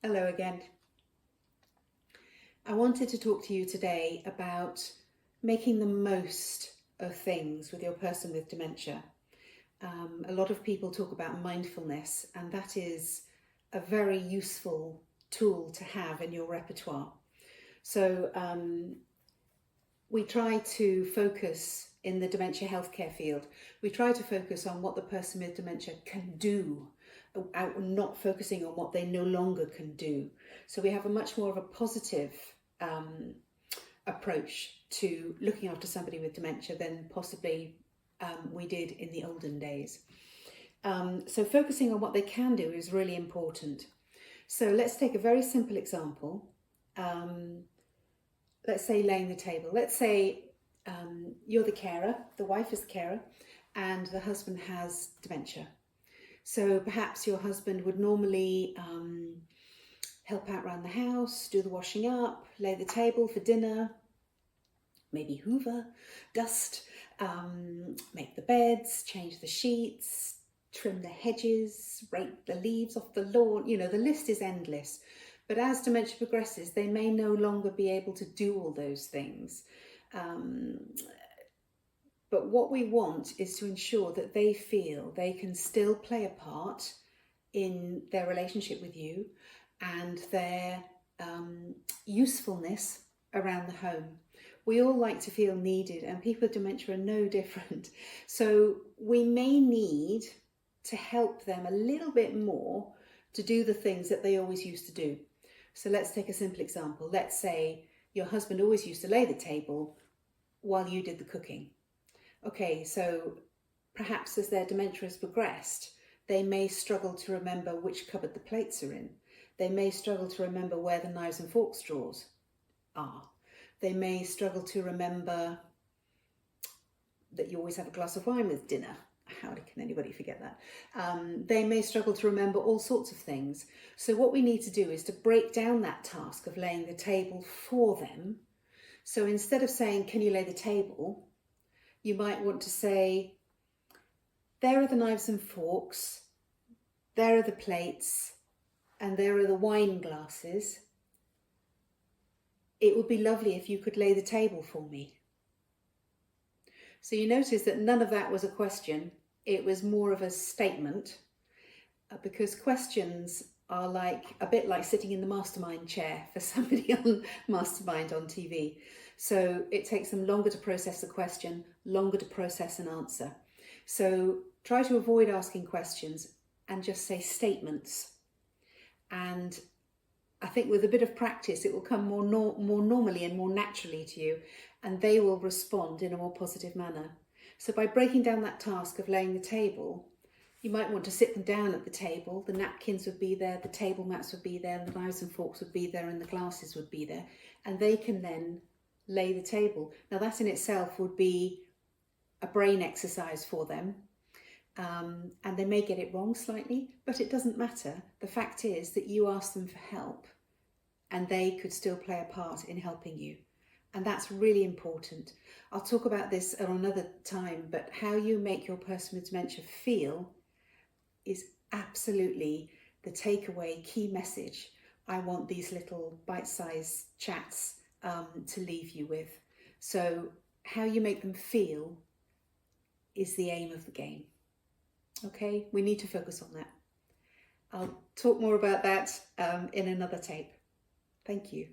Hello again. I wanted to talk to you today about making the most of things with your person with dementia. A lot of people talk about mindfulness, and that is a very useful tool to have in your repertoire. So we try to focus in the dementia healthcare field. We try to focus on what the person with dementia can do, not focusing on what they no longer can do. So we have a much more of a positive approach to looking after somebody with dementia than possibly we did in the olden days. So focusing on what they can do is really important. So let's take a very simple example. Let's say laying the table. Let's say you're the carer, the wife is the carer, and the husband has dementia. So perhaps your husband would normally help out around the house, do the washing up, lay the table for dinner, maybe hoover, dust, make the beds, change the sheets, trim the hedges, rake the leaves off the lawn. You know, the list is endless. But as dementia progresses, they may no longer be able to do all those things. But what we want is to ensure that they feel they can still play a part in their relationship with you and their usefulness around the home. We all like to feel needed, and people with dementia are no different. So we may need to help them a little bit more to do the things that they always used to do. So let's take a simple example. Let's say your husband always used to lay the table while you did the cooking. Okay, so perhaps as their dementia has progressed, they may struggle to remember which cupboard the plates are in. They may struggle to remember where the knives and forks drawers are. They may struggle to remember that you always have a glass of wine with dinner. How can anybody forget that? They may struggle to remember all sorts of things. So what we need to do is to break down that task of laying the table for them. So instead of saying, can you lay the table? You might want to say, there are the knives and forks, there are the plates, and there are the wine glasses. It would be lovely if you could lay the table for me. So you notice that none of that was a question. It was more of a statement, because questions are a bit like sitting in the mastermind chair for somebody on Mastermind on TV. So it takes them longer to process the question, longer to process an answer. So try to avoid asking questions and just say statements. And I think with a bit of practice, it will come more normally and more naturally to you, and they will respond in a more positive manner. So by breaking down that task of laying the table, you might want to sit them down at the table. The napkins would be there, the table mats would be there, the knives and forks would be there, and the glasses would be there, and they can then lay the table. Now that in itself would be a brain exercise for them. And they may get it wrong slightly, but it doesn't matter. The fact is that you asked them for help and they could still play a part in helping you. And that's really important. I'll talk about this at another time, but how you make your person with dementia feel is absolutely the takeaway key message I want these little bite-sized chats to leave you with. So how you make them feel is the aim of the game. Okay, we need to focus on that. I'll talk more about that in another tape. Thank you.